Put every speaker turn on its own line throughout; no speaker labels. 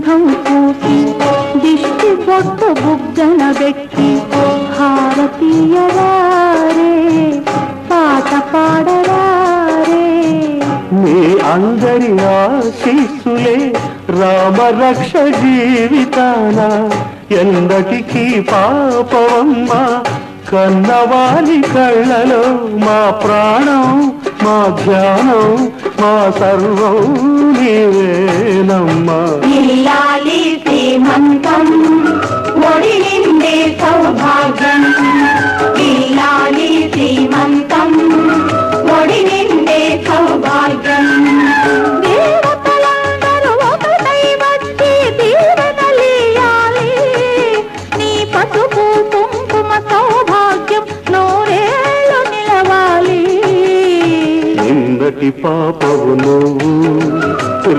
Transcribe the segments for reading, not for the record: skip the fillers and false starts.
గంధం పూసి దిష్టి పొట్టు బుగ్గన పెట్టి హారతీయరారే పాట పాడరారే
మీ అందరి ఆశీస్సులే రామరక్ష జీవితాన ఎందటికీ పాపవమ్మ కన్నవాలి కళ్ళలో మా ప్రాణం మా ధ్యానం మా సర్వం నీవేనమ్మా
ఇల్లాలి శ్రీమంతం ఒడి నిండే సౌభాగ్యం ఇల్లాలి శ్రీమంతం ఒడి నిండే సౌభాగ్యం దేవతలందరూ ఒకటై వచ్చి దీవెనలియాలి నీ పసుపు కుంకుమ సౌభాగ్యం నూరేళ్ళు నిలవాలి
నిన్నటి పాపవు నువ్వు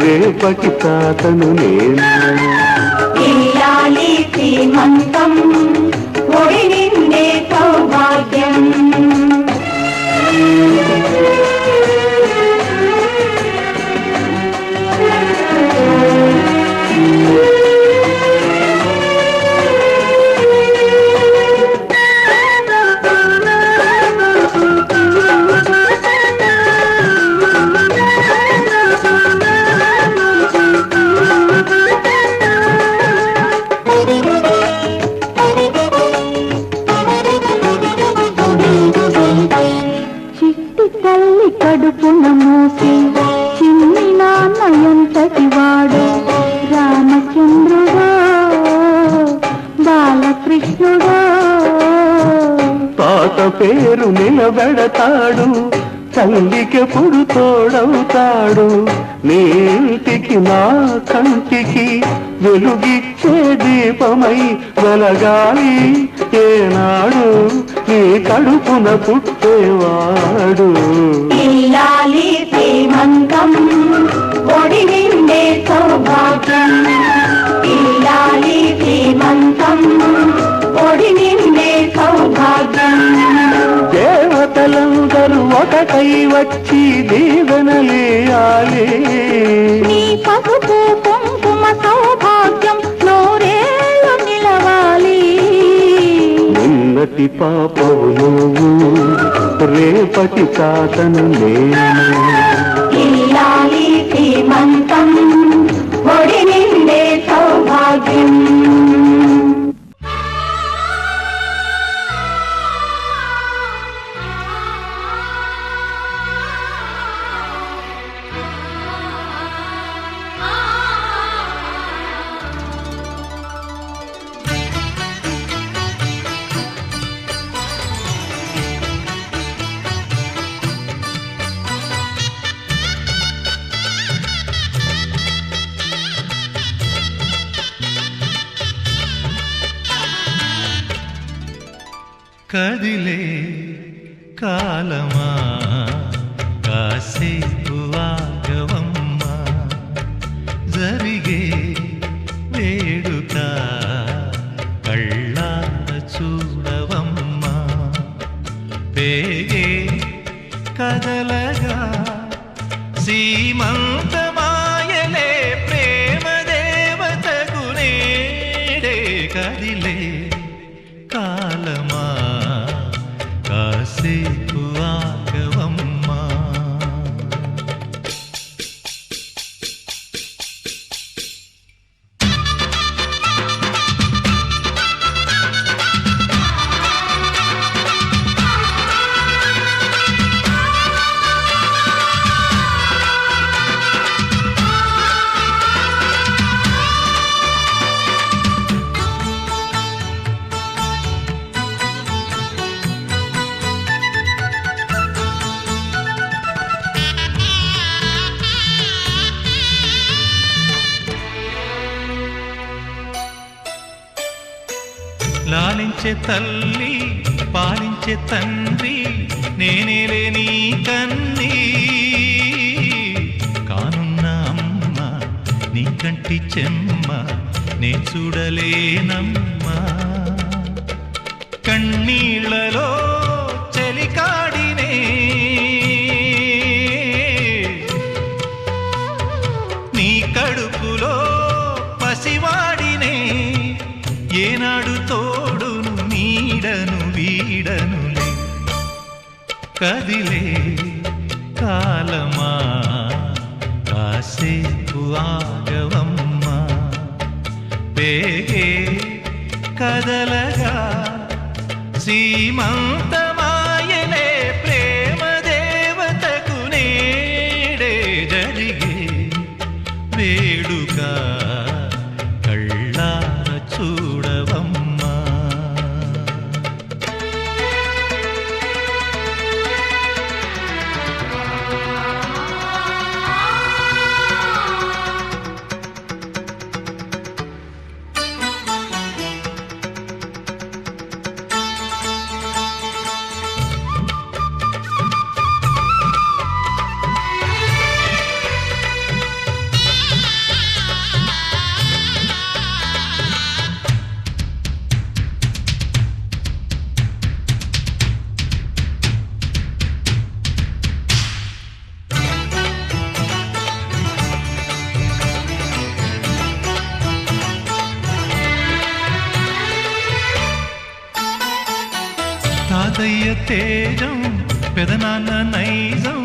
రేపటి తాతను నేను
ఇల్లాలి శ్రీమంతం ఒడి నిండే సౌభాగ్యం తల్లి కడుపున మూసి చిన్ని నాన్న ఎంతటి వాడు రామచంద్రుడో బాలకృష్ణుడో
తాత పేరు నిలబెడతాడు తల్లికెప్పుడు తోడవుతాడు నీటికి నా కంటికి వెలుగిచ్చే దీపమై వెలగాలి ఏనాడు నీ కడుపున పుట్టేవాడు
ఇల్లాలి శ్రీమంతం ఒడి నిండే సౌభాగ్యం ఇల్లాలి శ్రీమంతం ఒడి నిండే సౌభాగ్యం
దేవతలందరూ ఒకటై వచ్చి దీవెనలియాలి
నీ పసుపు కుంకుమ సౌభాగ్యం నూరేళ్ళు నిలవాలి
నిన్నటి పాపవు నువ్వు రేపటి తాతను నేను
ఇల్లాలి శ్రీమంతం ఒడి నిండే సౌభాగ్యం
కదిలే కాలమా కాసేపు ఆగవమ్మా జరిగే వేడుక కళ్ళార చూడవమ్మా పేగే కదలగా సీమంతమాయలే ప్రేమ దేవతకు నేడే కదిలే కాలమా కాసేపు ఆగవమ్మా లాలించే తల్లి పాలించే తండ్రి నేనేలే నీ కన్నీ కానున్న అమ్మ నీ కంటి చెమ్మ నే చూడలేనమ్మా కన్నీళ్లలో చెలికాడినే నీ కడుపులో పసి వీడనులే కదిలే కాలమా కాసేపు ఆగవమ్మా పేగే కదలగా సీమంతమాయలే ప్రేమ దేవతకు నేడే జరిగే వేడుక కళ్ళార చూడవమ్మా తాతయ్య తేజం పెదనాన్న నైజం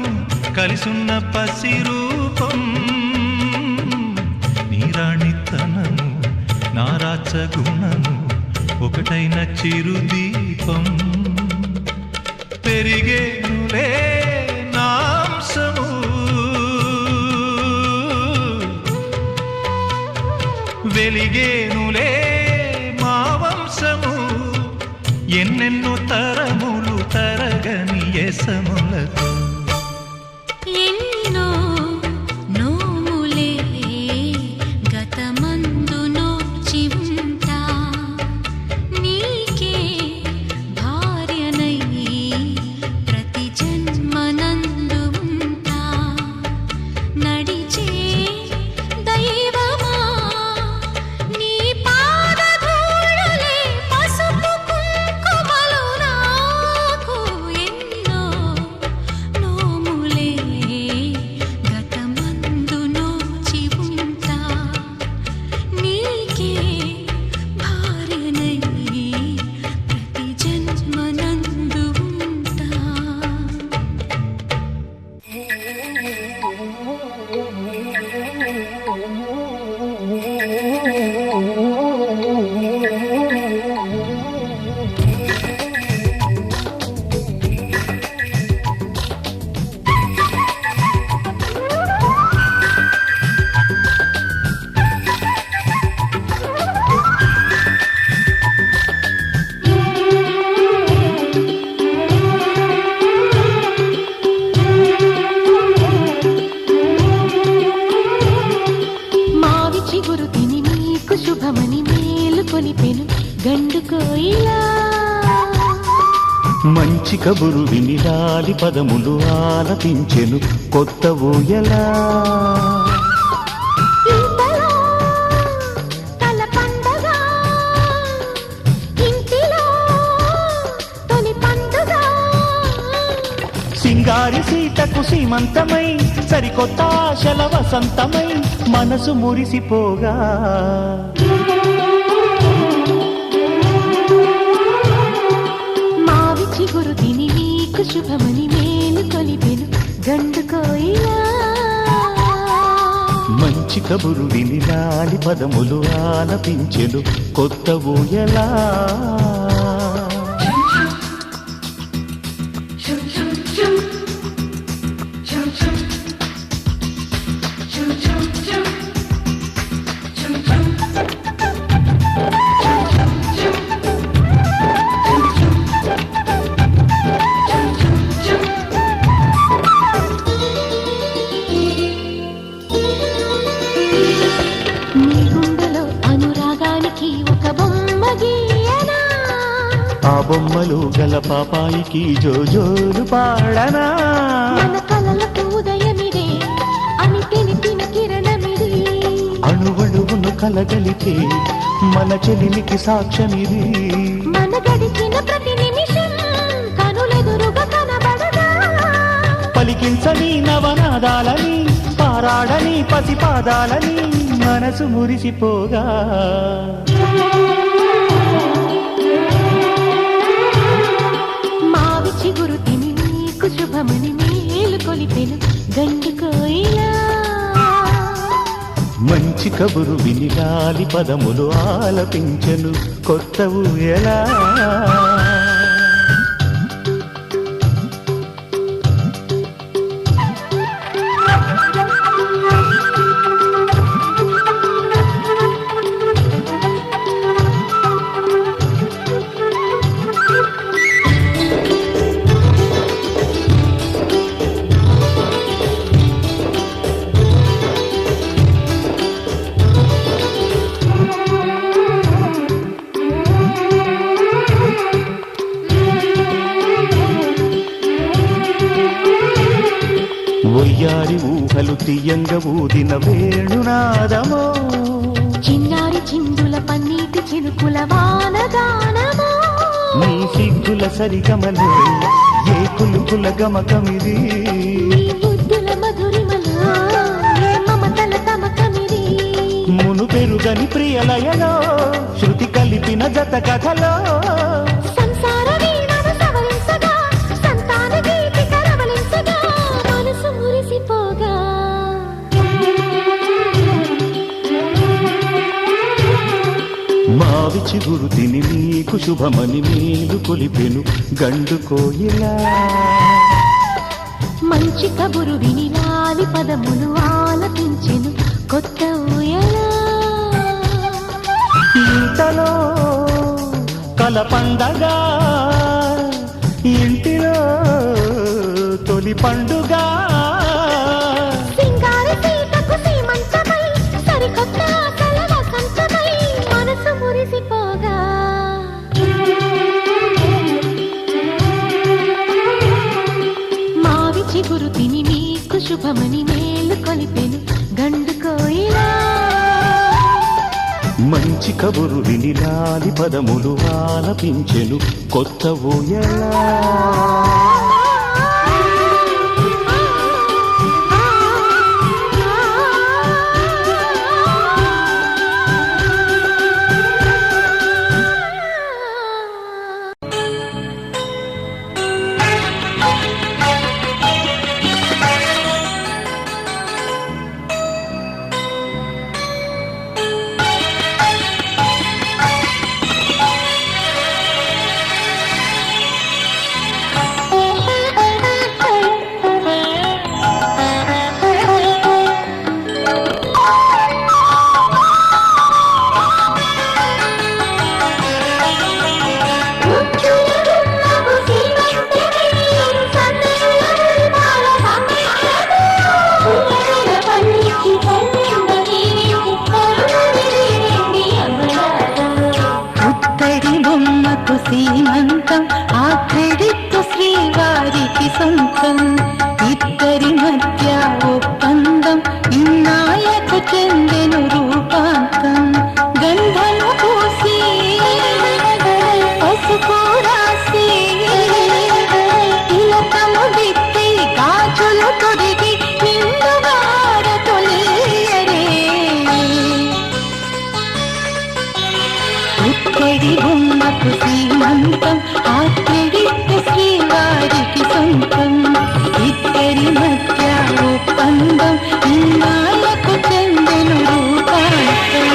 కలిసున్న పసి రూపం నీరాణితనము నారాచ గుణము ఒకటైన చిరుదీపం పెరిగేనులే నాంసము వెలిగేనులే మా వంశము ఎన్నెన్నో తరములు తరగని యసములతో
ఎన్నో నోములే గతమందు నోచి ఉంటా నీకే భార్యనై ప్రతి జన్మనందు ఉంటా నడిచే దైవమా నీ పాదధూళులే పసుపు కుంకుమలు నాకు ఎన్నో నోములే గతమందు నోచి ఉంటా నీకే భార్యనై ప్రతి జన్మనందు ఉంటా మావి చిగురు తిని నీకు శుభమని మేలు కొలిపెను గండు కోయిలా
మంచి కబురు విని రాలి పదములు ఆలపించెను కొత్త ఊయలా
ఇంతలో తల పండగ ఇంటిలో తొలి పండుగ
సింగారి సీతకు సీమంతమై సరికొత్త ఆశల వసంతమై మనసు మురిసిపోగా
మావి చిగురు తిని నీకు శుభమని మేలు కొలిపెను గండు కోయిలా
మంచి కబురు విని రాలి పదములు ఆలపించెను కొత్త ఊయలా
నీ గుండెలో అనురాగానికి ఒక బొమ్మ గీయనా
ఆ బొమ్మలు గల పాపాయికి జోజోలు పాడనా
మన కలలకు ఉదయమిదే అని తెలిపిన కిరణమిది
అణువణువును కలగలితే మన చెలిమికి సాక్ష్యమిది
మన గడిచిన ప్రతి నిమిషం కనులెదురుగా కనబడగా
పలికించని నవనాదాలని పారాడని పసిపాదాలని మనసు మురిసిపోగా
చిగురు తిని నీకు శుభమని మేలు కొలిపెను గండు కోయిలా.
మంచి కబురు విని లాలి పదములు ఆలపించెను కొత్త ఊయలా. ఒయ్యారి ఊహలు తీయంగ ఊదిన వేణునాదమో,
చిన్నారి చిందుల పన్నీటి చినుకుల వానగానమో,
నీ సిగ్గుల సరిగమలే ఏ కులుకుల గమకమిది,
నీ బుద్ధుల మధురిమలో ఏ మమతల తమకమిది.
మును పెరుగని ప్రియలయలో శృతి కలిపిన జత కథలో,
సంసార వీణను సవరించగా సంతాన గీతిక రవళించగా మనసు మురిసిపోగా.
మావి చిగురు తిని నీకు శుభమని మేలు కొలిపెను గండు కోయిలా.
మంచి కబురు విని లాలి పదములు ఆలపించెను కొత్త ఊయలా.
ఇంతలో కల పండగ ఇంటిలో తొలి పండుగ,
సింగార సీతకు సీమంతమై సరికొత్త ఆశల వసంతమై మనసు మురిసిపోగా. మావి చిగురు తిని నీకు శుభమని మేలు కొలిపెను గండు కోయిలా.
మంచి కబురు విని లాలి పదములు ఆలపించెను కొత్త ఊయలా.
సీమంతం ఆ క్రెడిట్ శ్రీవారికి సొంతం. ఇద్దరి మధ్య ఒప్పందం ఇన్నాళ్లకు చెందెను రూపాంతం. గంధము పూసి పసుపు రాసి తిలకము దిద్ది గాజులు తొడిగి నిండుగార తొలియరే. ఇక్కడి బొమ్మకు సీమంతం ఆ క్రెడిట్ శ్రీవారికి సొంతం. ఇద్దరి మధ్య ఒప్పందం ఇన్నాళ్లకు చెందెను రూపాంతం.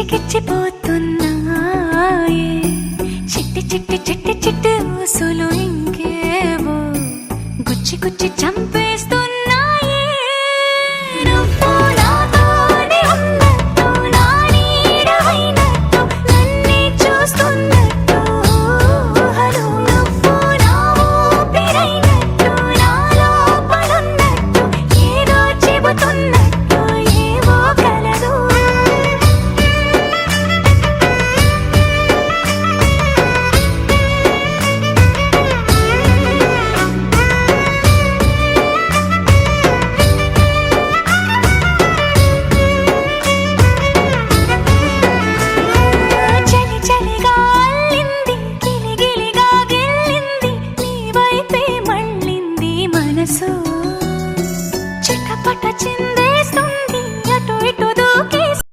గిచ్చిగిచ్చిపోతున్నాయే చిట్టి చిట్టి చిట్టి చిట్టి ఊసులు ఇంకేవో గుచ్చి గుచ్చి చంప